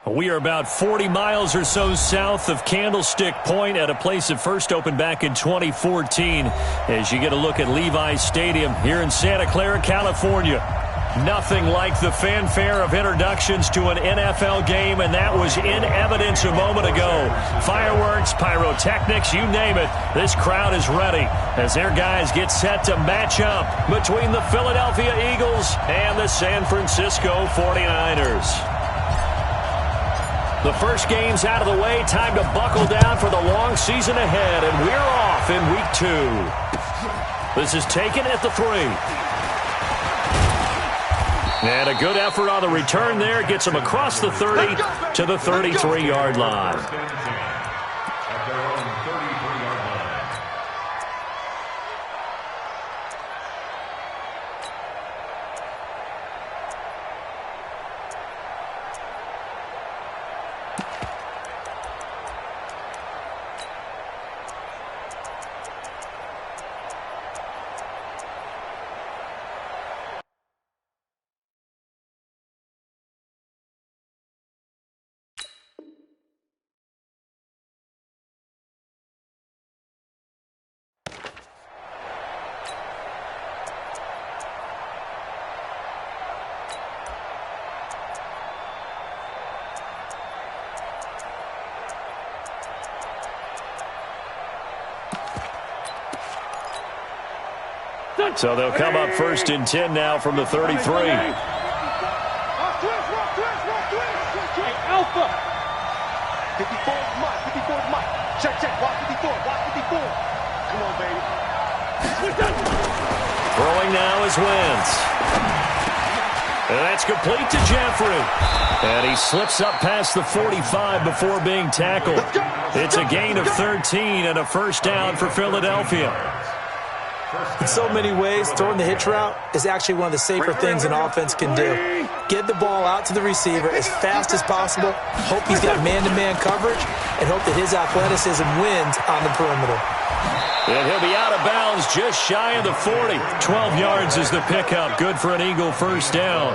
We are about 40 miles or so south of Candlestick Point at a place that first opened back in 2014 as you get a look at Levi's Stadium here in Santa Clara, California. Nothing like the fanfare of introductions to an NFL game, and that was in evidence a moment ago. Fireworks, pyrotechnics, you name it. This crowd is ready as their guys get set to match up between the Philadelphia Eagles and the San Francisco 49ers. The first game's out of the way. Time to buckle down for the long season ahead, and we're off in week 2. This is taken at the 3. And a good effort on the return there. Gets him across the 30 to the 33-yard line. So they'll come up first and 10 now from the 33. Alpha. 54 is mine. 54 is mine. Check. Watch 54. Watch 54. Come on, baby. Throwing now is Wentz. And that's complete to Jeffrey. And he slips up past the 45 before being tackled. It's a gain of 13 and a first down for Philadelphia. In so many ways, throwing the hitch route is actually one of the safer things an offense can do. Get the ball out to the receiver as fast as possible, hope he's got man-to-man coverage, and hope that his athleticism wins on the perimeter. And he'll be out of bounds just shy of the 40. 12 yards is the pickup. Good for an Eagle first down.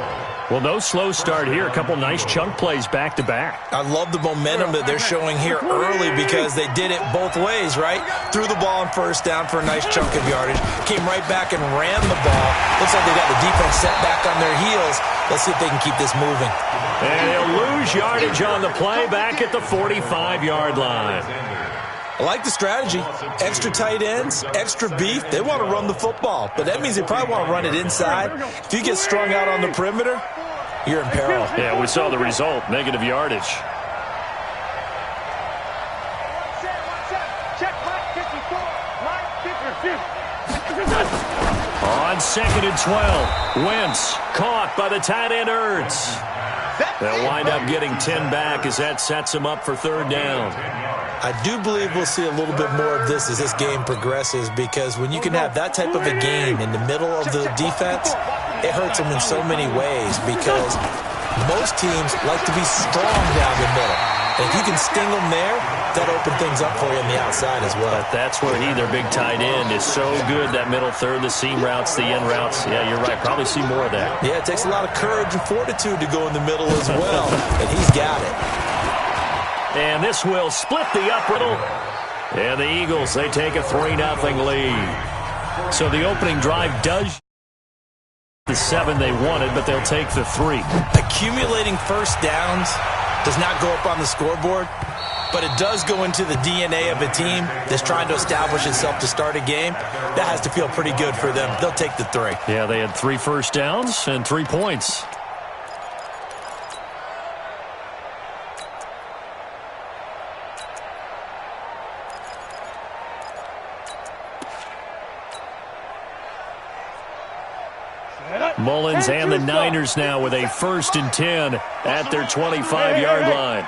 Well, no slow start here. A couple nice chunk plays back-to-back. I love the momentum that they're showing here early because they did it both ways, right? Threw the ball on first down for a nice chunk of yardage. Came right back and ran the ball. Looks like they got the defense set back on their heels. Let's see if they can keep this moving. And he'll lose yardage on the play back at the 45-yard line. I like the strategy. Extra tight ends, extra beef. They want to run the football, but that means they probably want to run it inside. If you get strung out on the perimeter, you're in peril. Yeah, we saw the result, negative yardage. On 2nd and 12, Wentz caught by the tight end Ertz. They'll wind up getting 10 back as that sets them up for third down. I do believe we'll see a little bit more of this as this game progresses, because when you can have that type of a game in the middle of the defense, it hurts them in so many ways, because most teams like to be strong down the middle. And if you can sting them there, that'll open things up for you on the outside as well. But that's where their big tight end, is so good, that middle third, the seam routes, the end routes. Yeah, you're right. Probably see more of that. Yeah, it takes a lot of courage and fortitude to go in the middle as well, and he's got it. And this will split the upper middle. And the Eagles, they take a 3-0 lead. So the opening drive does the 7 they wanted, but they'll take the 3. Accumulating first downs does not go up on the scoreboard, but it does go into the DNA of a team that's trying to establish itself to start a game. That has to feel pretty good for them. They'll take the 3. Yeah, they had 3 first downs and 3 points. Mullins and the Niners now with a 1st and 10 at their 25-yard line.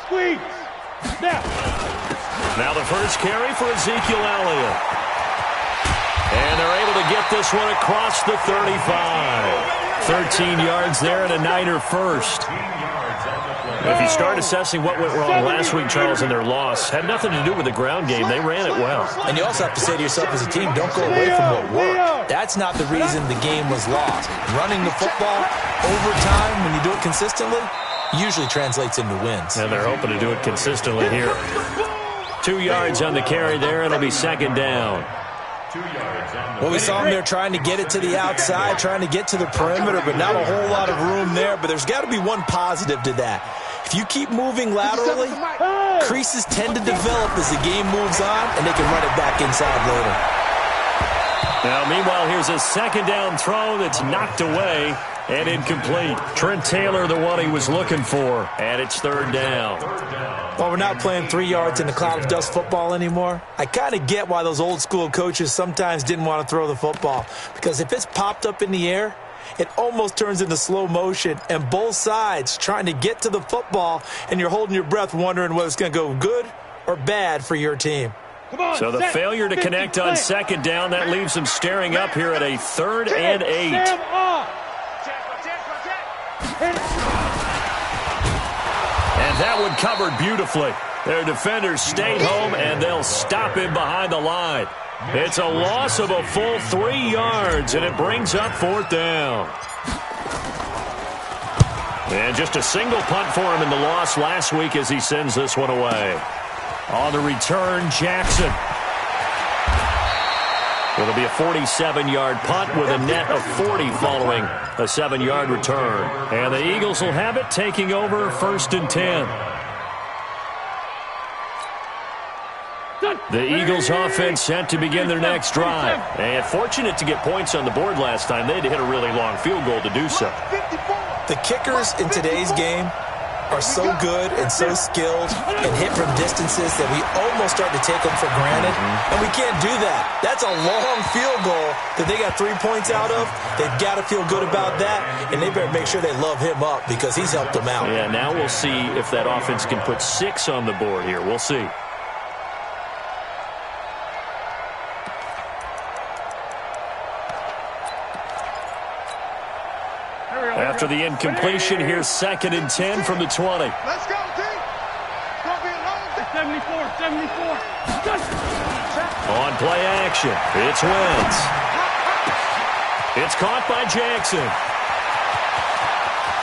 Squeeze. Now the first carry for Ezekiel Elliott. And they're able to get this one across the 35. 13 yards there and a Niner first. If you start assessing what went wrong last week, Charles, in their loss, had nothing to do with the ground game. They ran it well. And you also have to say to yourself as a team, don't go away from what worked. That's not the reason the game was lost. Running the football over time, when you do it consistently, usually translates into wins. And they're hoping to do it consistently here. 2 yards on the carry there. It'll be second down. Well, we saw him there trying to get it to the outside, trying to get to the perimeter, but not a whole lot of room there. But there's got to be one positive to that. If you keep moving laterally, creases tend to develop as the game moves on, and they can run it back inside later. Now, meanwhile, here's a second down throw that's knocked away and incomplete. Trent Taylor, the one he was looking for, and it's third down. Well, we're not playing 3 yards in a cloud of dust football anymore. I kind of get why those old school coaches sometimes didn't want to throw the football, because if it's popped up in the air, it almost turns into slow motion, and both sides trying to get to the football, and you're holding your breath wondering whether it's going to go good or bad for your team. So the failure to connect on second down, that leaves them staring up here at a 3rd and 8. And that one covered beautifully. Their defenders stayed home, and they'll stop him behind the line. It's a loss of a full 3 yards, and it brings up 4th down. And just a single punt for him in the loss last week as he sends this one away. On the return, Jackson. It'll be a 47-yard punt with a net of 40 following a 7-yard return. And the Eagles will have it, taking over 1st and 10. The Eagles offense set to begin their next drive. And fortunate to get points on the board last time. They had to hit a really long field goal to do so. The kickers in today's game are so good and so skilled and hit from distances that we almost start to take them for granted. And we can't do that. That's a long field goal that they got 3 points out of. They've got to feel good about that, and they better make sure they love him up because he's helped them out. Yeah, now we'll see if that offense can put 6 on the board here. We'll see. After the incompletion, here's 2nd and 10 from the 20. Let's go, team. Don't be alone. 74. On play action, it's Wentz. It's caught by Jackson.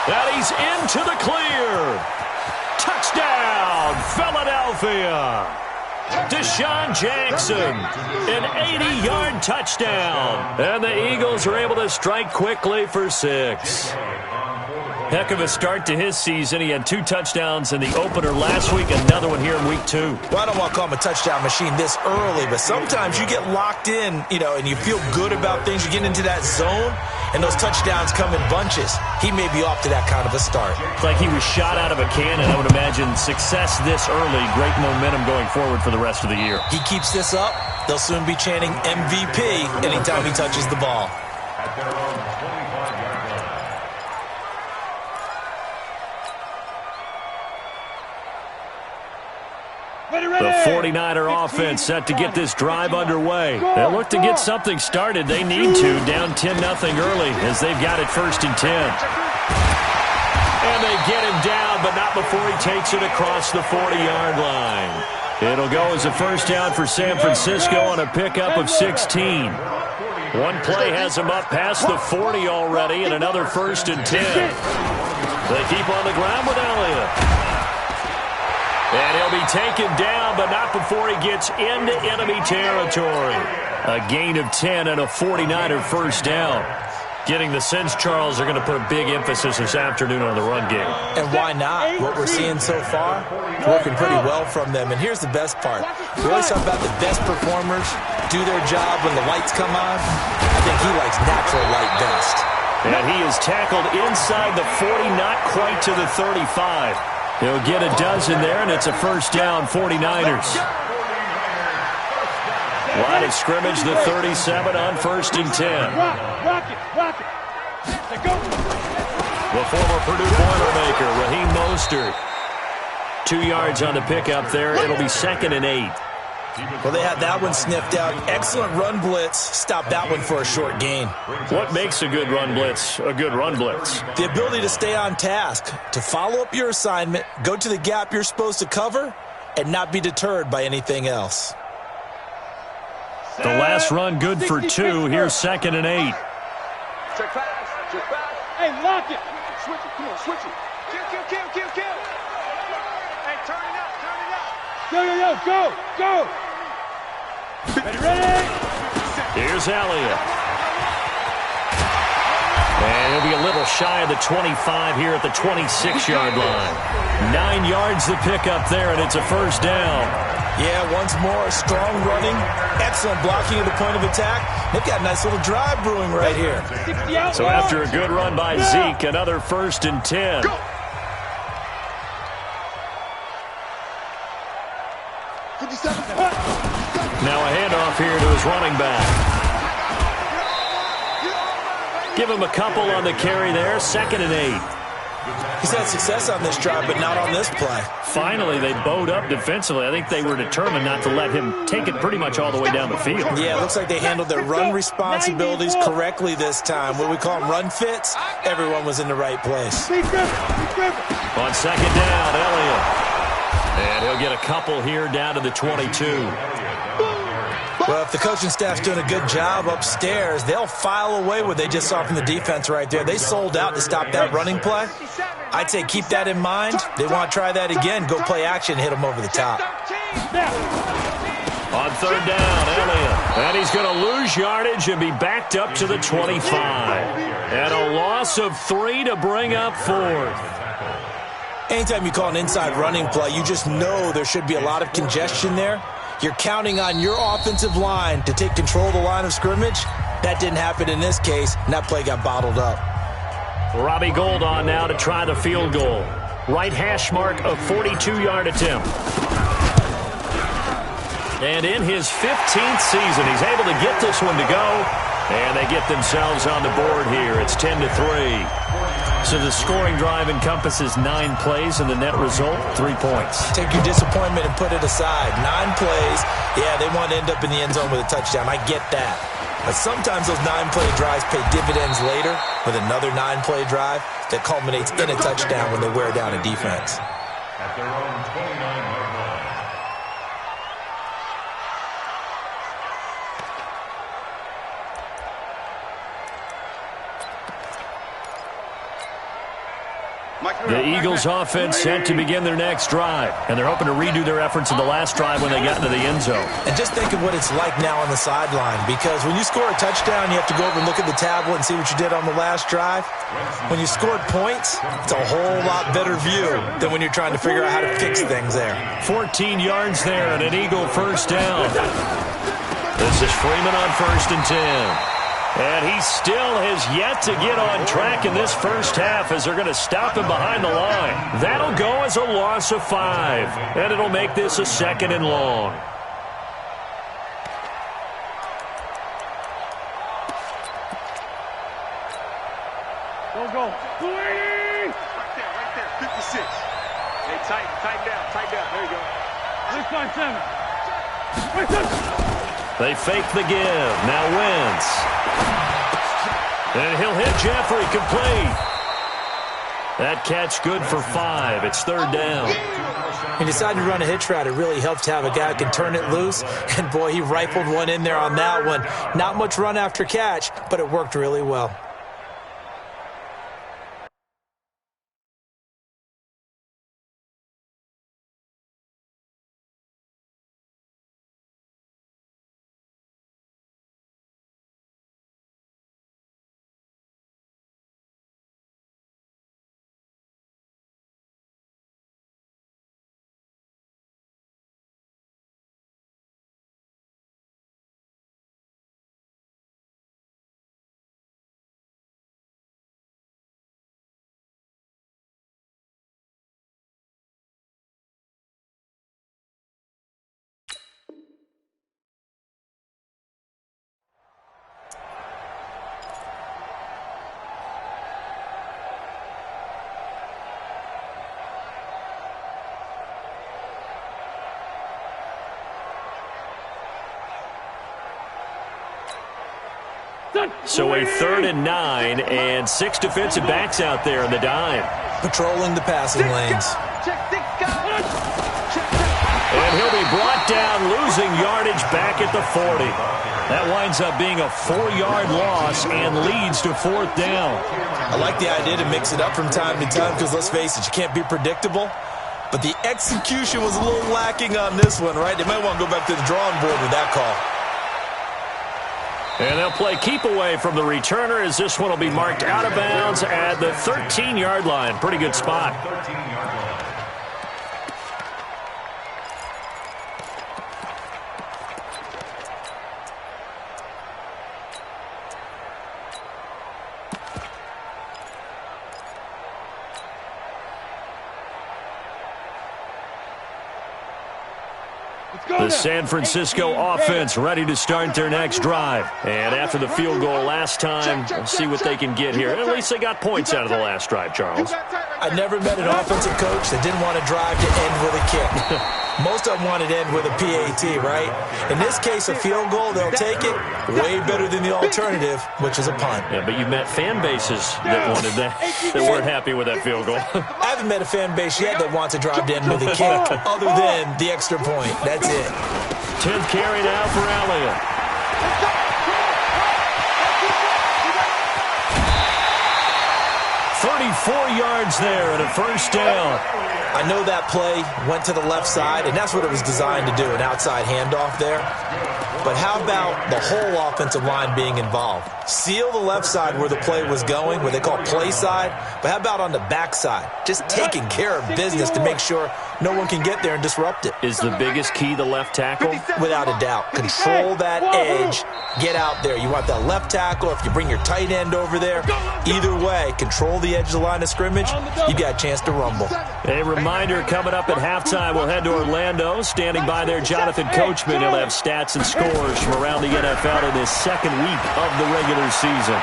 And he's into the clear. Touchdown, Philadelphia. Deshaun Jackson, an 80-yard touchdown. And the Eagles are able to strike quickly for 6. Heck of a start to his season. He had 2 touchdowns in the opener last week, another one here in week 2. Well, I don't want to call him a touchdown machine this early, but sometimes you get locked in, and you feel good about things. You get into that zone, and those touchdowns come in bunches. He may be off to that kind of a start. It's like he was shot out of a cannon. I would imagine success this early, great momentum going forward for the rest of the year. He keeps this up, they'll soon be chanting MVP anytime he touches the ball. The 49er offense set to get this drive underway. They'll look to get something started. They need to, down 10-0 early as they've got it 1st and 10. And they get him down, but not before he takes it across the 40-yard line. It'll go as a 1st down for San Francisco on a pickup of 16. One play has him up past the 40 already, and another 1st and 10. They keep on the ground with Elliott. And he'll be taken down, but not before he gets into enemy territory. A gain of 10 and a 49er 1st down. Getting the sense, Charles, are going to put a big emphasis this afternoon on the run game. And why not? What we're seeing so far, working pretty well from them. And here's the best part. We always talk about the best performers do their job when the lights come on. I think he likes natural light best. And he is tackled inside the 40, not quite to the 35. He'll get a dozen there, and it's a 1st down, 49ers. Line of scrimmage, the 37 on 1st and 10. Rock it. The former Purdue Boilermaker, Raheem Mostert. 2 yards on the pickup there. It'll be 2nd and 8. Well, they had that one sniffed out. Excellent run blitz. Stop that one for a short gain. What makes a good run blitz a good run blitz? The ability to stay on task, to follow up your assignment, go to the gap you're supposed to cover, and not be deterred by anything else. The last run good for 2. Here's 2nd and 8. Check fast. Check fast. Hey, lock it. Switch it. Come on, switch it. Kill. Hey, turn it up. Go. Ready? Here's Elliott. And he'll be a little shy of the 25 here at the 26-yard line. 9 yards the pickup there, and it's a first down. Yeah, once more, strong running, excellent blocking at the point of attack. They've got a nice little drive brewing right here. So after a good run by Zeke, another 1st and 10. Go. 57. Now a handoff here to his running back. Give him a couple on the carry there. 2nd and 8. He's had success on this drive, but not on this play. Finally, they bowed up defensively. I think they were determined not to let him take it pretty much all the way down the field. Yeah, it looks like they handled their run responsibilities correctly this time. What we call them run fits, everyone was in the right place. On 2nd down, Elliott. And he'll get a couple here down to the 22. Well, if the coaching staff's doing a good job upstairs, they'll file away what they just saw from the defense right there. They sold out to stop that running play. I'd say keep that in mind. They want to try that again. Go play action, hit them over the top. On 3rd down, Elliott. And he's going to lose yardage and be backed up to the 25. And a loss of 3 to bring up 4th. Anytime you call an inside running play, you just know there should be a lot of congestion there. You're counting on your offensive line to take control of the line of scrimmage. That didn't happen in this case, and that play got bottled up. Robbie Gould on now to try the field goal. Right hash mark of 42-yard attempt. And in his 15th season, he's able to get this one to go. And they get themselves on the board here. It's 10-3. So the scoring drive encompasses 9 plays, and the net result, 3 points. Take your disappointment and put it aside. 9 plays. Yeah, they want to end up in the end zone with a touchdown. I get that. But sometimes those 9-play drives pay dividends later with another 9-play drive that culminates in a touchdown when they wear down a defense. At their own 29-yard line. The Eagles offense set to begin their next drive, and they're hoping to redo their efforts in the last drive when they got into the end zone. And just think of what it's like now on the sideline, because when you score a touchdown, you have to go over and look at the tablet and see what you did on the last drive. When you scored points, it's a whole lot better view than when you're trying to figure out how to fix things there. 14 yards there and an Eagle first down. This is Freeman on 1st and 10. And he still has yet to get on track in this first half as they're going to stop him behind the line. That'll go as a loss of 5, and it'll make this a 2nd and long. Go. Right there. 56. Hey, tighten down. There you go. 657. They fake the give. Now Wentz. And he'll hit Jeffrey complete. That catch good for 5. It's 3rd down. He decided to run a hitch route. It really helped to have a guy who can turn it loose. And, boy, he rifled one in there on that one. Not much run after catch, but it worked really well. So a 3rd and 9 and 6 defensive backs out there in the dime. Patrolling the passing lanes. And And he'll be brought down, losing yardage back at the 40. That winds up being a 4-yard loss and leads to 4th down. I like the idea to mix it up from time to time because, let's face it, you can't be predictable. But the execution was a little lacking on this one, right? They might want to go back to the drawing board with that call. And they'll play keep away from the returner as this one will be marked out of bounds at the 13-yard line. Pretty good spot. 13-yard line. The San Francisco offense ready to start their next drive. And after the field goal last time, we'll see what they can get here. At least they got points out of the last drive, Charles. I never met an offensive coach that didn't want to drive to end with a kick. Most of them wanted to end with a PAT, right? In this case, a field goal, they'll take it. Way better than the alternative, which is a punt. Yeah, but you've met fan bases that wanted that weren't happy with that field goal. I haven't met a fan base yet that wants to drive to end with a kick other than the extra point. That's it. 10th carry now for Elliott. 34 yards there and a first down. I know that play went to the left side, and that's what it was designed to do, an outside handoff there. But how about the whole offensive line being involved? Seal the left side where the play was going, what they call play side. But how about on the back side? Just taking care of business to make sure no one can get there and disrupt it. Is the biggest key the left tackle? Without a doubt. Control that edge. Get out there. You want that left tackle. If you bring your tight end over there, either way, control the edge of the line of scrimmage. You got a chance to rumble. A reminder coming up at halftime. We'll head to Orlando. Standing by there, Jonathan Coachman. He'll have stats and scores from around the NFL in his second week of the regular season.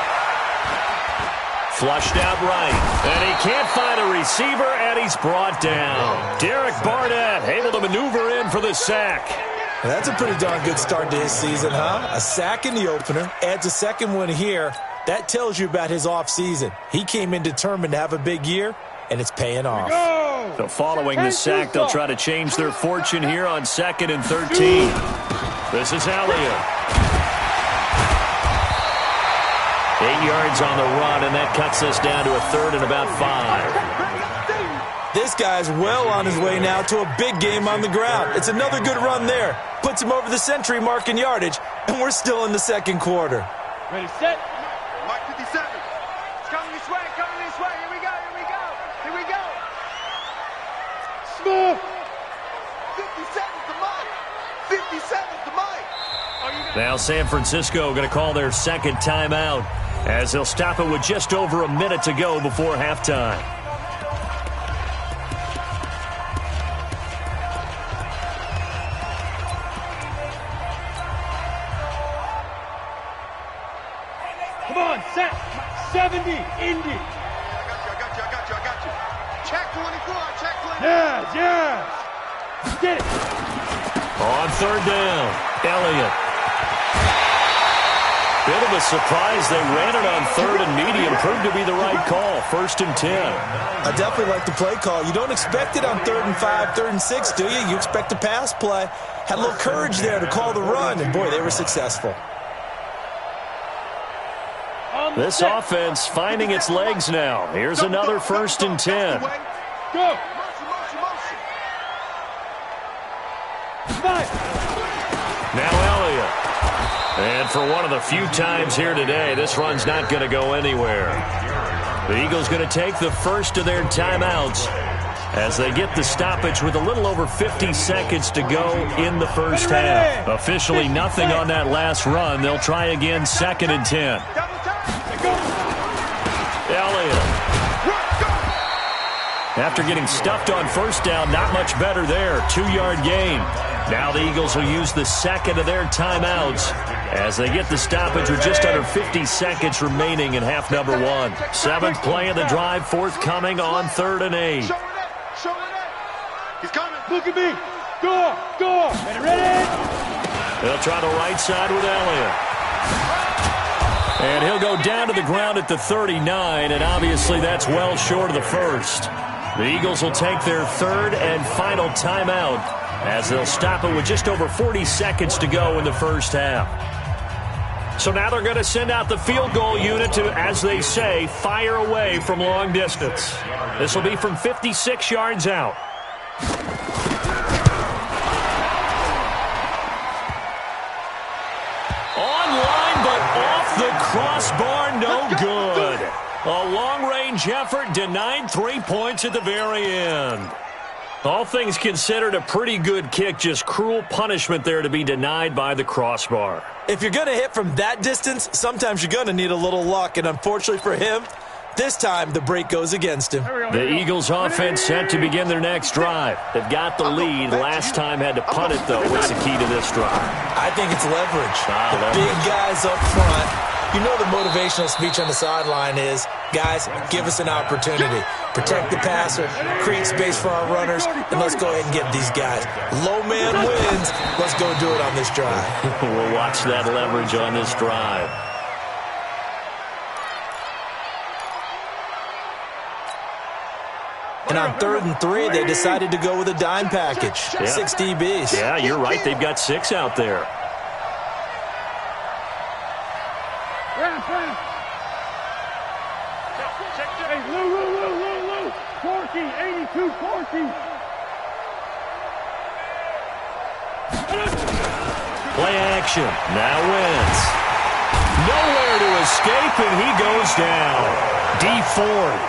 Flushed out right, and he can't find a receiver, and he's brought down. Derek Barnett able to maneuver in for the sack. Well, that's a pretty darn good start to his season, huh? A sack in the opener, adds a second one here. That tells you about his offseason. He came in determined to have a big year, and it's paying off. So following the sack, they'll try to change their fortune here on 2nd and 13. This is Elliott. 8 yards on the run, and that cuts us down to a 3rd and about 5. This guy's well on his way now to a big game on the ground. It's another good run there. Puts him over the century mark in yardage, and we're still in the second quarter. Ready, set. Mark 57. It's coming this way, coming this way. Here we go, here we go, here we go. Smooth. 57's the mark. 57's the mark. Now San Francisco going to call their second timeout as they'll stop it with just over a minute to go before halftime. Come on, set. 70, Indy. I got you. Check 24, check 24. Yes. Get it. On 3rd down, Elliott. Bit of a surprise. They ran it on 3rd and medium. Proved to be the right call. 1st and 10. I definitely like the play call. You don't expect it on 3rd and 5, 3rd and 6, do you? You expect a pass play. Had a little courage there to call the run, and boy, they were successful. This offense finding its legs now. Here's another 1st and 10. Go. Motion. Five. Now Elliott. And for one of the few times here today, this run's not going to go anywhere. The Eagles going to take the first of their timeouts as they get the stoppage with a little over 50 seconds to go in the first half. Officially nothing on that last run. They'll try again 2nd and 10. Elliott. After getting stuffed on 1st down, not much better there. 2-yard gain. Now the Eagles will use the second of their timeouts as they get the stoppage with just under 50 seconds remaining in half number 1. 7th play of the drive forthcoming on 3rd and 8. Show it. He's coming. Look at me. Go. Ready. They'll try the right side with Elliott. And he'll go down to the ground at the 39, and obviously that's well short of the first. The Eagles will take their 3rd and final timeout as they'll stop it with just over 40 seconds to go in the first half. So now they're going to send out the field goal unit to, as they say, fire away from long distance. This will be from 56 yards out. Online, but off the crossbar, no good. A long-range effort denied 3 points at the very end. All things considered, a pretty good kick, just cruel punishment there to be denied by the crossbar. If you're going to hit from that distance, sometimes you're going to need a little luck, and unfortunately for him, this time the break goes against him. The Eagles offense set to begin their next drive. They've got the lead. Last time had to punt it, though. What's the key to this drive? I think it's leverage. Leverage. Big guys up front. You know the motivational speech on the sideline is, guys, give us an opportunity. Protect the passer, create space for our runners, and let's go ahead and get these guys. Low man wins. Let's go do it on this drive. We'll watch that leverage on this drive. And on 3rd and 3, they decided to go with a dime package. Yeah. 6 DBs. Yeah, you're right. They've got 6 out there. Hey, Lou. Corky, 82, Corky. Play action. Now wins. Nowhere to escape, and he goes down. D Ford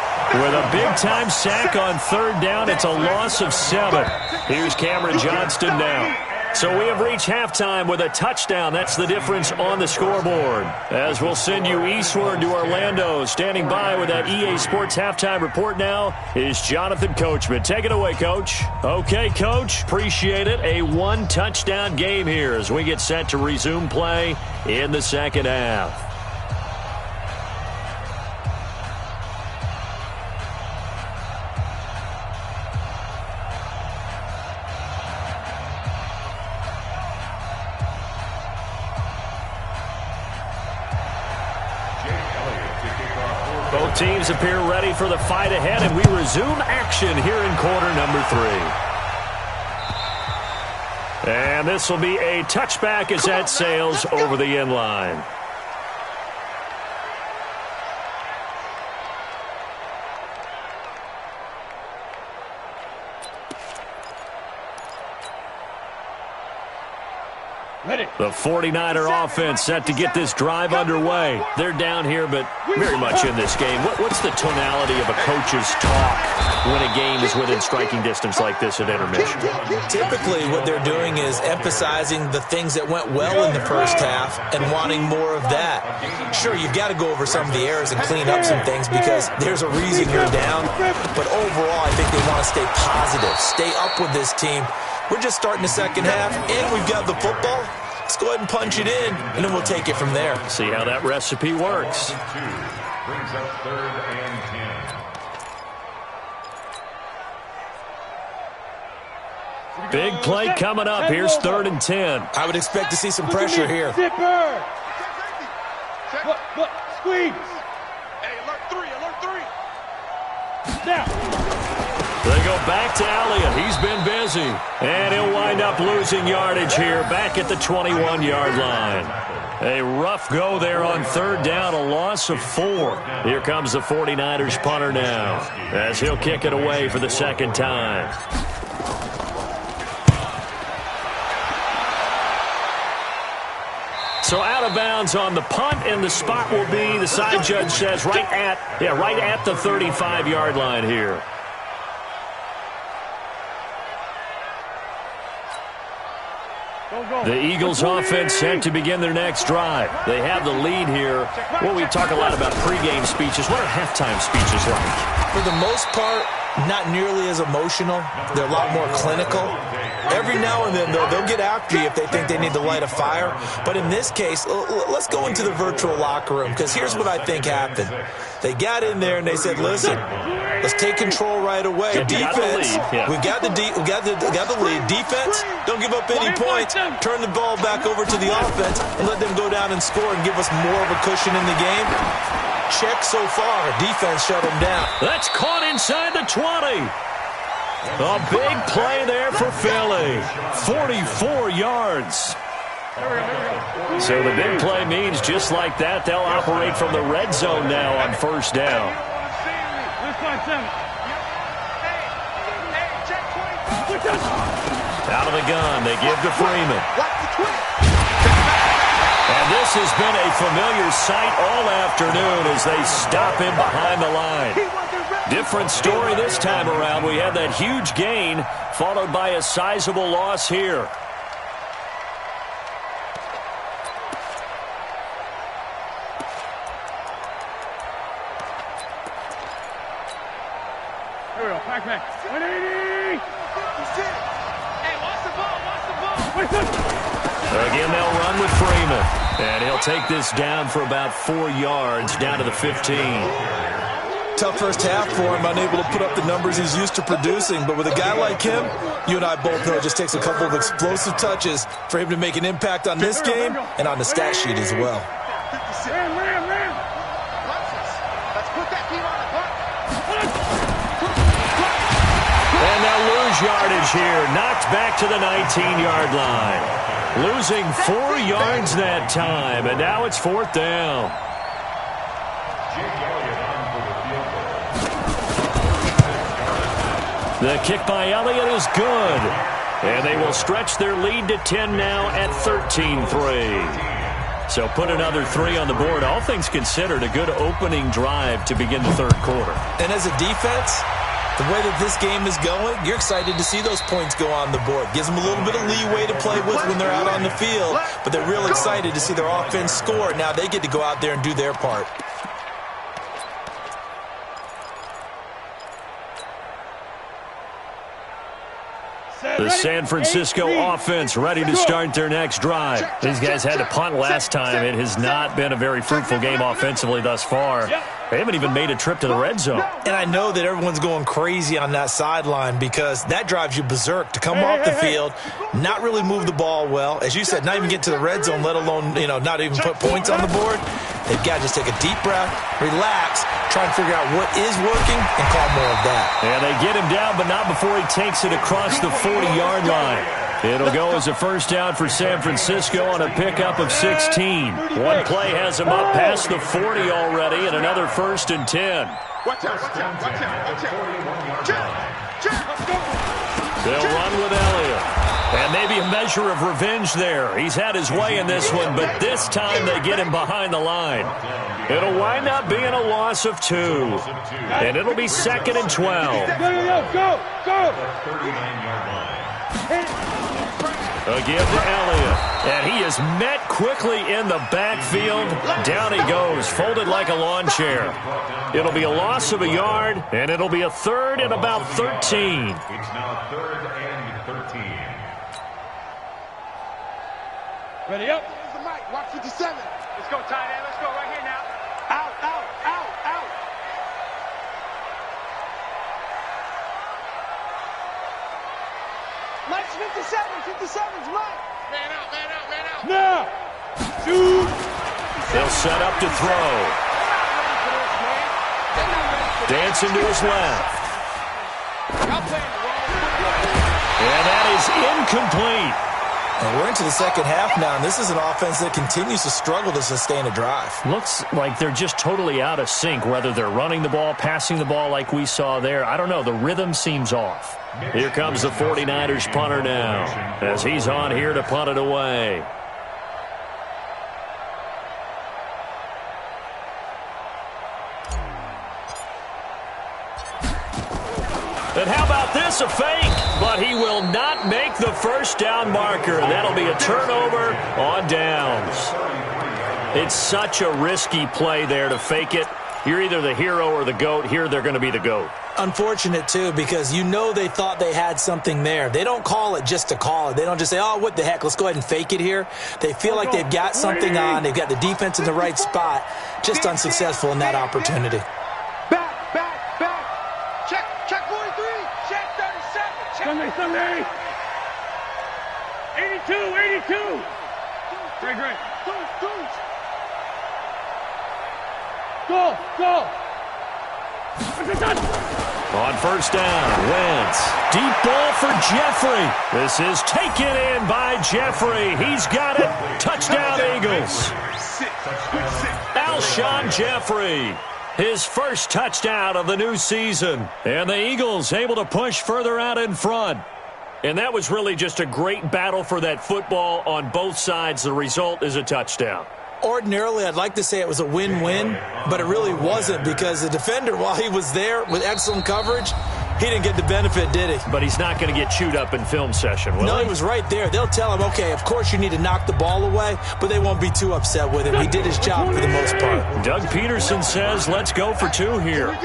with a big-time sack on 3rd down. It's a loss of 7. Here's Cameron Johnston now. So we have reached halftime with a touchdown. That's the difference on the scoreboard. As we'll send you eastward to Orlando. Standing by with that EA Sports halftime report now is Jonathan Coachman. Take it away, Coach. Okay, Coach. Appreciate it. A 1-touchdown game here as we get set to resume play in the second half. Both teams appear ready for the fight ahead, and we resume action here in quarter number 3. And this will be a touchback as that sails over the end line. The 49er offense set to get this drive underway. They're down here, but very much in this game. What's the tonality of a coach's talk when a game is within striking distance like this at intermission? Typically, what they're doing is emphasizing the things that went well in the first half and wanting more of that. Sure, you've got to go over some of the errors and clean up some things because there's a reason you're down. But overall, I think they want to stay positive, stay up with this team. We're just starting the second half, and we've got the football. Let's go ahead and punch it in, and then we'll take it from there. See how that recipe works. Brings up 3rd and 10. Big play coming up. Here's 3rd and 10. I would expect to see some pressure here. Zipper. Look, squeeze. Hey, alert 3. Now. They go back to Elliott. He's been busy. And he'll wind up losing yardage here back at the 21-yard line. A rough go there on 3rd down, a loss of 4. Here comes the 49ers punter now as he'll kick it away for the second time. So out of bounds on the punt, and the spot will be, the side judge says, right at the 35-yard line here. The Eagles offense set to begin their next drive. They have the lead here. Well, we talk a lot about pregame speeches. What are halftime speeches like? For the most part, not nearly as emotional. They're a lot more clinical. Every now and then, they'll get after you if they think they need to light a fire. But in this case, let's go into the virtual locker room, because here's what I think happened. They got in there and they said, listen, let's take control right away. Defense, we've got the lead. Defense, don't give up any points. Turn the ball back over to the offense and let them go down and score and give us more of a cushion in the game. Check so far. Defense shut them down. That's caught inside the 20. A big play there for Philly. 44 yards. So the big play means just like that, they'll operate from the red zone now on first down. Out of the gun, they give to Freeman. And this has been a familiar sight all afternoon as they stop him behind the line. Different story this time around. We had that huge gain followed by a sizable loss here. Here we go. Back. 180. Hey, watch the ball. Again, they'll run with Freeman. And he'll take this down for about 4 yards, down to the 15. Tough first half for him, unable to put up the numbers he's used to producing. But with a guy like him, you and I both know it just takes a couple of explosive touches for him to make an impact on this game and on the stat sheet as well. Ram. Let's put that feet on the butt. And they'll lose yardage here. Knocked back to the 19-yard line. Losing 4 yards that time, and now it's fourth down. The kick by Elliott is good. And they will stretch their lead to 10 now at 13-3. So put another 3 on the board. All things considered, a good opening drive to begin the third quarter. And as a defense, the way that this game is going, you're excited to see those points go on the board. Gives them a little bit of leeway to play with when they're out on the field, but they're real excited to see their offense score. Now they get to go out there and do their part. The San Francisco offense ready to start their next drive. These guys had to punt last time. It has not been a very fruitful game offensively thus far. They haven't even made a trip to the red zone. And I know that everyone's going crazy on that sideline because that drives you berserk to come off the field, not really move the ball well. As you said, not even get to the red zone, let alone, not even put points on the board. They've got to just take a deep breath, relax, try and figure out what is working, and call more of that. And they get him down, but not before he takes it across the 40-yard line. It'll go as a first down for San Francisco on a pickup of 16. One play has him up past the 40 already, and another first and 10. Watch out. They'll run with Elliott. And maybe a measure of revenge there. He's had his way in this one, but this time they get him behind the line. It'll wind up being a loss of 2. And it'll be 2nd and 12. Go. Again to Elliott. And he is met quickly in the backfield. Down he goes, folded like a lawn chair. It'll be a loss of a yard, and it'll be a 3rd and about 13. It's now 3rd and 13. Ready up. Here's the mic. Watch 57. Let's go, tight end. Let's go right here now. Out. Let's 57's right. Man out. Now. Shoot. They'll set up to throw. Dancing to his left. And that is incomplete. And we're into the second half now, and this is an offense that continues to struggle to sustain a drive. Looks like they're just totally out of sync, whether they're running the ball, passing the ball like we saw there. I don't know. The rhythm seems off. Here comes the 49ers punter now as he's on here to punt it away. And how about this, a fake? But he will not make the first down marker. That'll be a turnover on downs. It's such a risky play there to fake it. You're either the hero or the GOAT. Here they're going to be the GOAT. Unfortunate, too, because they thought they had something there. They don't call it just to call it. They don't just say, oh, what the heck, let's go ahead and fake it here. They feel like they've got something on. They've got the defense in the right spot. Just unsuccessful in that opportunity. Check 43. Check 37. Sunday. 82. Great. Go. On first down, Wentz. Deep ball for Jeffrey. This is taken in by Jeffrey. He's got it. Touchdown, Eagles. Alshon Jeffrey. His first touchdown of the new season. And the Eagles able to push further out in front. And that was really just a great battle for that football on both sides. The result is a touchdown. Ordinarily, I'd like to say it was a win-win, but it really wasn't because the defender, while he was there with excellent coverage, he didn't get the benefit, did he? But he's not going to get chewed up in film session, will he? No, he was right there. They'll tell him, okay, of course you need to knock the ball away, but they won't be too upset with him. He did his job for the most part. Doug Peterson says, let's go for two here.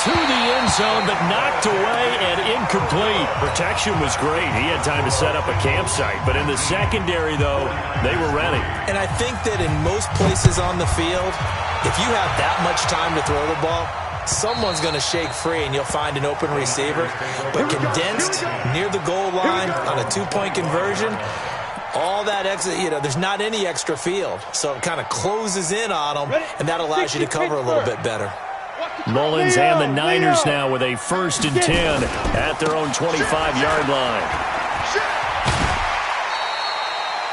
To the end zone, but knocked away and incomplete. Protection was great. He had time to set up a campsite. But in the secondary, though, they were ready. And I think that in most places on the field, if you have that much time to throw the ball, someone's going to shake free and you'll find an open receiver. But condensed near the goal line on a two-point conversion, all that extra, there's not any extra field. So it kind of closes in on them, and that allows you to cover a little bit better. Mullins and the Niners now with a 1st and 10 at their own 25-yard line.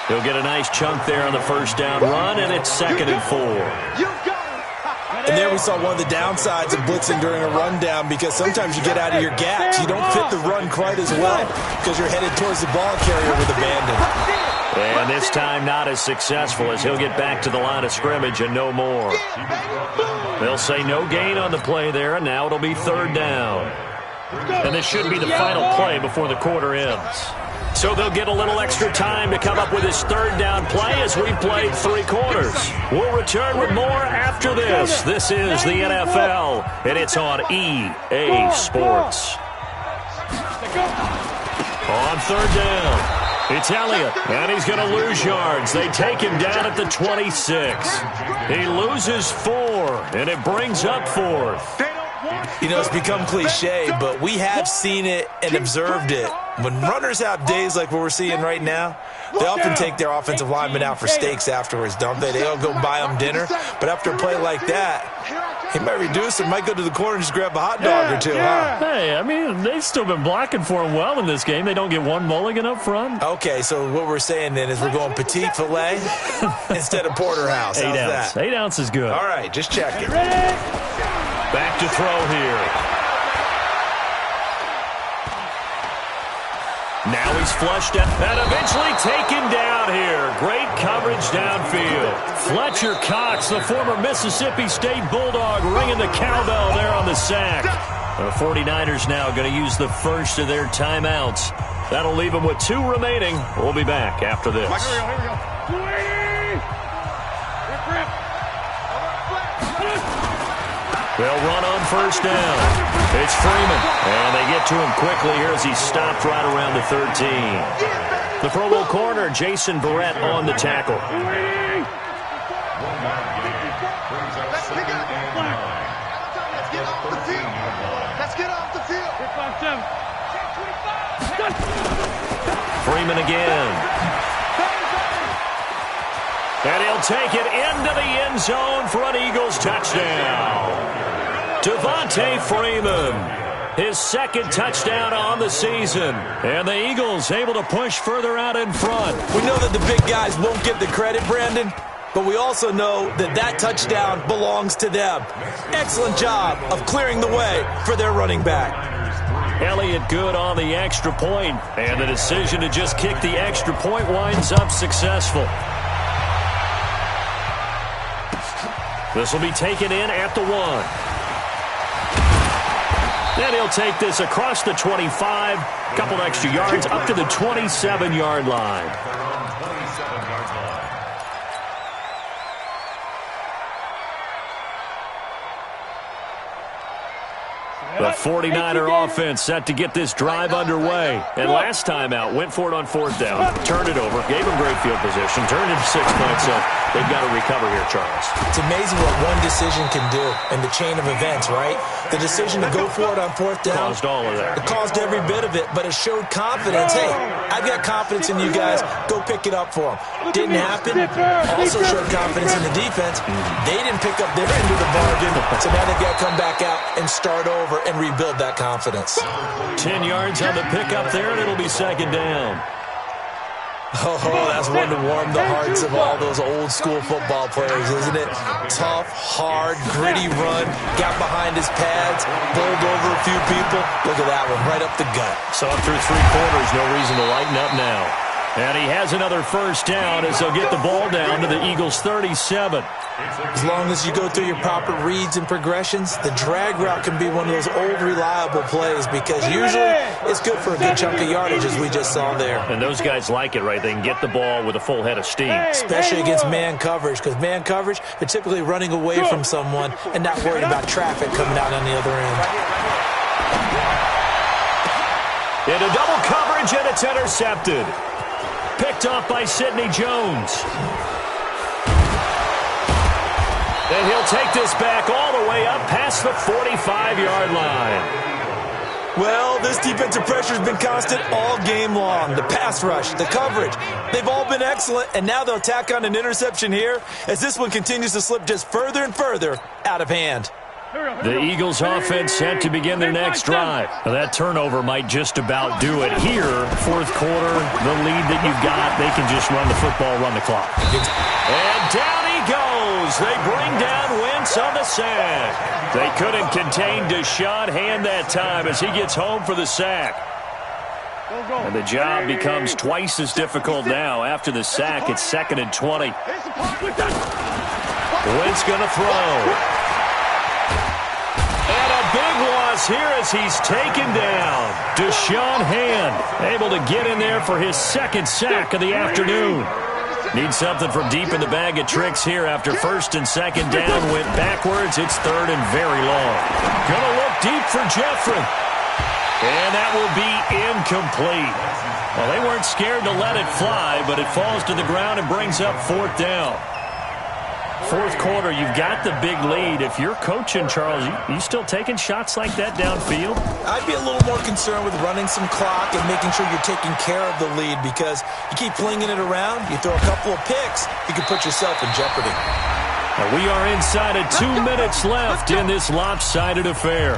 He'll get a nice chunk there on the first down run, and it's 2nd and 4. And there we saw one of the downsides of blitzing during a rundown because sometimes you get out of your gaps. You don't fit the run quite as well because you're headed towards the ball carrier with abandon. And this time not as successful as he'll get back to the line of scrimmage and no more. They'll say no gain on the play there, and now it'll be 3rd down. And this should be the final play before the quarter ends. So they'll get a little extra time to come up with his 3rd down play as we've played 3 quarters. We'll return with more after this. This is the NFL, and it's on EA Sports. On 3rd down. It's Elliott, and he's going to lose yards. They take him down at the 26. He loses 4, and it brings up 4th. It's become cliche, but we have seen it and observed it. When runners have days like what we're seeing right now, they often take their offensive linemen out for steaks afterwards, don't they? They all go buy them dinner. But after a play like that, he might reduce it, might go to the corner and just grab a hot dog or two, huh? Hey, I mean, they've still been blocking for him well in this game. They don't get one mulligan up front. Okay, so what we're saying then is we're going petite filet instead of porterhouse. How's 8 ounce. that? 8 ounce is good. All right, just checking. Back to throw here. Now he's flushed out and eventually taken down here. Great coverage downfield. Fletcher Cox, the former Mississippi State Bulldog, ringing the cowbell there on the sack. The 49ers now going to use the first of their timeouts. That'll leave them with 2 remaining. We'll be back after this. Here we go. 280. They'll run on first down. It's Freeman, and they get to him quickly here as he stopped right around the 13. The Pro Bowl corner, Jason Verrett, on the tackle. Let's get off the field. Freeman again. And he'll take it into the end zone for an Eagles touchdown. Devontae Freeman, his 2nd touchdown on the season. And the Eagles able to push further out in front. We know that the big guys won't get the credit, Brandon, but we also know that that touchdown belongs to them. Excellent job of clearing the way for their running back. Elliott good on the extra point, and the decision to just kick the extra point winds up successful. This will be taken in at the 1. And he'll take this across the 25, couple extra yards up to the 27-yard line. The 49er offense set to get this drive underway. And last time out, went for it on fourth down, turned it over, gave them great field position, turned it to 6 points. So they've got to recover here, Charles. It's amazing what one decision can do in the chain of events, right? The decision to go for it on fourth down. Caused all of that. It caused every bit of it, but it showed confidence. Hey, I've got confidence in you guys. Go pick it up for them. Didn't happen. Also showed confidence in the defense. They didn't pick up their end of the bargain, so now they've got to come back out and start over and rebuild that confidence. 10 yards on the pickup there, and it'll be second down. Oh, that's one to warm the hearts of all those old-school football players, isn't it? Tough, hard, gritty run, got behind his pads, bowled over a few people. Look at that one, right up the gut. So up through 3 quarters, no reason to lighten up now. And he has another first down as they'll get the ball down to the Eagles' 37. As long as you go through your proper reads and progressions, the drag route can be one of those old, reliable plays because usually it's good for a good chunk of yardage, as we just saw there. And those guys like it, right? They can get the ball with a full head of steam. Especially against man coverage, because man coverage, they're typically running away from someone and not worried about traffic coming out on the other end. Into double coverage, and it's intercepted. Picked off by Sidney Jones. And he'll take this back all the way up past the 45-yard line. Well, this defensive pressure has been constant all game long. The pass rush, the coverage, they've all been excellent, and now they'll tack on an interception here as this one continues to slip just further and further out of hand. The Eagles offense set to begin their next drive. Now, that turnover might just about do it here. Fourth quarter, the lead that you've got, they can just run the football, run the clock. And down he goes. They bring down Wentz on the sack. They couldn't contain Deshaun Hand that time as he gets home for the sack. And the job becomes twice as difficult now. After the sack, it's 2nd and 20. Wentz going to throw. Big loss here as he's taken down. Deshaun Hand able to get in there for his 2nd sack of the afternoon. Needs something from deep in the bag of tricks here after 1st and 2nd down. Went backwards. It's 3rd and very long. Gonna look deep for Jeffrey. And that will be incomplete. Well, they weren't scared to let it fly, but it falls to the ground and brings up 4th down. Fourth quarter, you've got the big lead. If you're coaching, Charles, you still taking shots like that downfield? I'd be a little more concerned with running some clock and making sure you're taking care of the lead because you keep flinging it around, you throw a couple of picks, you can put yourself in jeopardy. Now we are inside of 2 minutes left in this lopsided affair.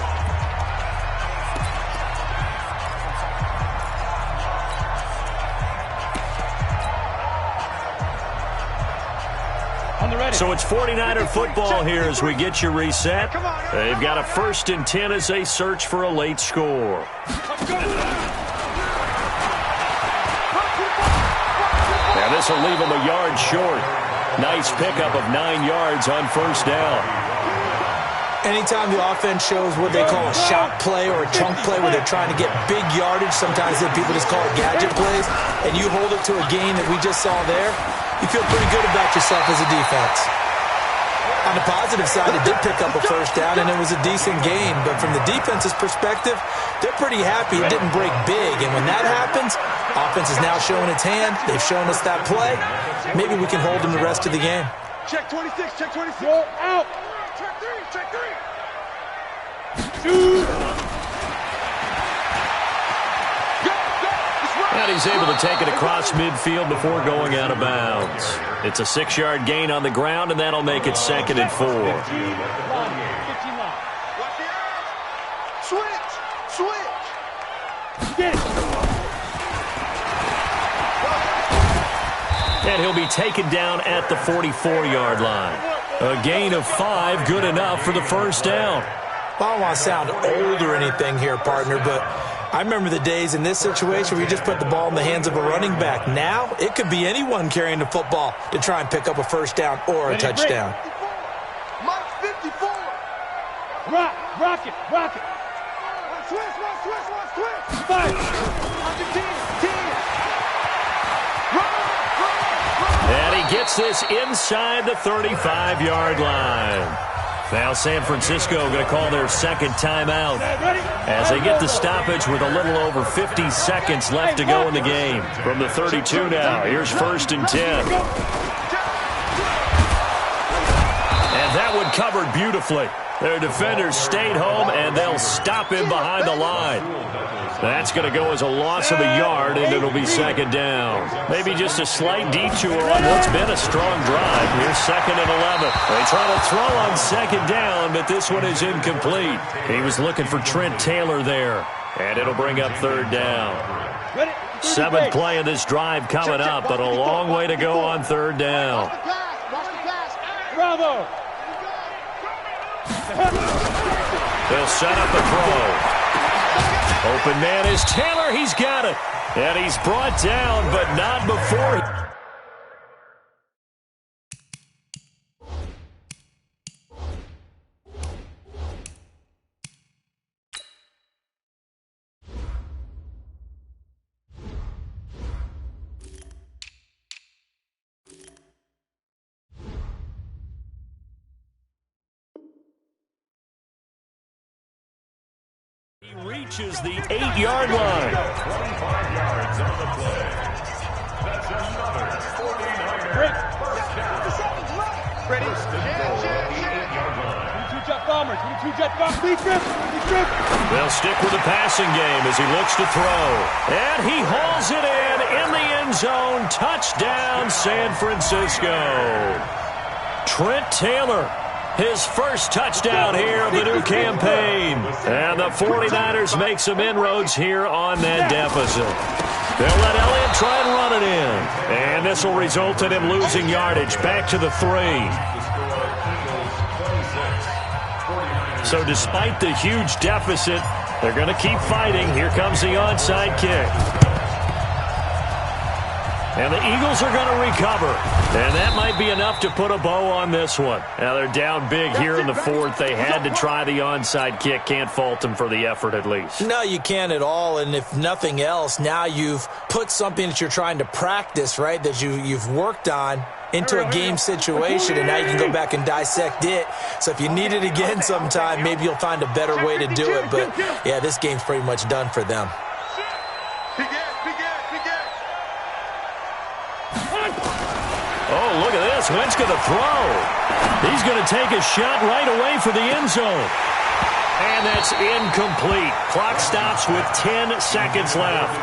So it's 49er football here as we get you reset. They've got a 1st and 10 as they search for a late score. Now this will leave them a yard short. Nice pickup of 9 yards on 1st down. Anytime the offense shows what they call a shot play or a chunk play where they're trying to get big yardage, sometimes people just call it gadget plays, and you hold it to a gain that we just saw there, you feel pretty good about yourself as a defense. On the positive side, it did pick up a 1st down, and it was a decent gain. But from the defense's perspective, they're pretty happy it didn't break big. And when that happens, offense is now showing its hand. They've shown us that play. Maybe we can hold them the rest of the game. Check 26, check 26. Roll out. Check 3, check 3. Shoot. And he's able to take it across midfield before going out of bounds. It's a 6-yard gain on the ground, and that'll make it 2nd and 4. Switch. Get it. And he'll be taken down at the 44-yard line. A gain of 5, good enough for the 1st down. Well, I don't want to sound old or anything here, partner, but I remember the days in this situation where you just put the ball in the hands of a running back. Now, it could be anyone carrying the football to try and pick up a 1st down or a touchdown. Mike 54. Rock it. Switch. 5. And he gets this inside the 35-yard line. Now San Francisco going to call their second timeout as they get the stoppage with a little over 50 seconds left to go in the game. From the 32 now, here's 1st and 10. And that one covered beautifully. Their defenders stayed home, and they'll stop him behind the line. That's going to go as a loss of a yard, and it'll be 2nd down. Maybe just a slight detour on what's been a strong drive. Here's 2nd and 11. They try to throw on 2nd down, but this one is incomplete. He was looking for Trent Taylor there, and it'll bring up 3rd down. 7th play of this drive coming up, but a long way to go on 3rd down. Bravo! They'll set up a throw. Open man is Taylor. He's got it. And he's brought down, but not before. He reaches the 8-yard line. 25 yards on the play. That's another 49er. First down. Ready? They'll stick with the passing game as he looks to throw. And he hauls it in the end zone. Touchdown, San Francisco. Trent Taylor. His first touchdown here of the new campaign. And the 49ers make some inroads here on that deficit. They'll let Elliott try and run it in. And this will result in him losing yardage back to the 3. So despite the huge deficit, they're going to keep fighting. Here comes the onside kick. And the Eagles are going to recover. And that might be enough to put a bow on this one. Now they're down big here in the 4th. They had to try the onside kick. Can't fault them for the effort at least. No, you can't at all. And if nothing else, now you've put something that you're trying to practice, right, that you've worked on into a game situation, and now you can go back and dissect it. So if you need it again sometime, maybe you'll find a better way to do it. But, yeah, this game's pretty much done for them. Oh, look at this. Wentz going to throw. He's going to take a shot right away for the end zone. And that's incomplete. Clock stops with 10 seconds left.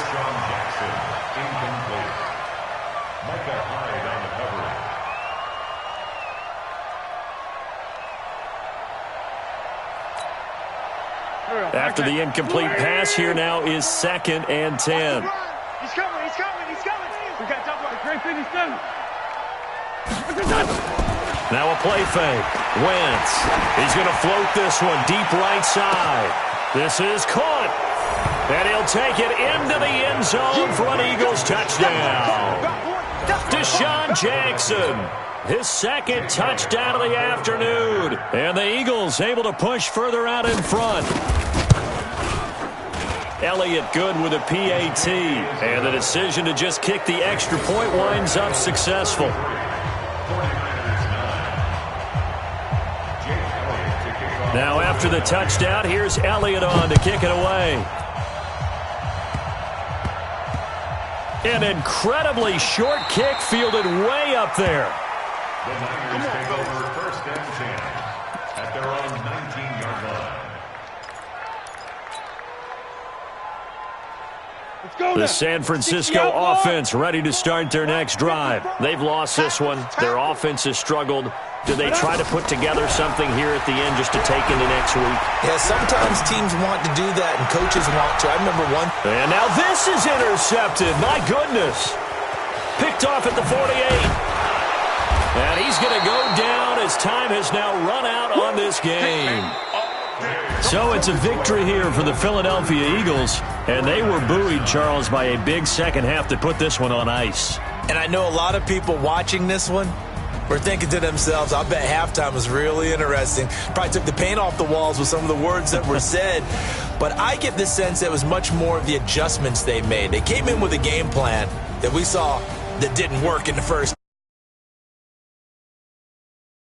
After the incomplete pass, here now is 2nd and 10. He's coming. We got to talk about the great thing he's done. Now a play fake. Wentz. He's going to float this one deep right side. This is caught. And he'll take it into the end zone for an Eagles touchdown. Deshaun Jackson. His 2nd touchdown of the afternoon. And the Eagles able to push further out in front. Elliott good with a PAT. And the decision to just kick the extra point winds up successful. Now after the touchdown, here's Elliott on to kick it away. An incredibly short kick fielded way up there. The Niners take over 1st and 10 at their own 19-yard line. The San Francisco offense ready to start their next drive. They've lost this one. Their offense has struggled. Do they try to put together something here at the end just to take into next week? Yeah, sometimes teams want to do that and coaches want to. I remember one. And now this is intercepted. My goodness. Picked off at the 48. And he's going to go down as time has now run out on this game. So it's a victory here for the Philadelphia Eagles. And they were buoyed, Charles, by a big second half to put this one on ice. And I know a lot of people watching this one were thinking to themselves, I bet halftime was really interesting. Probably took the paint off the walls with some of the words that were said. But I get the sense that it was much more of the adjustments they made. They came in with a game plan that we saw that didn't work in the first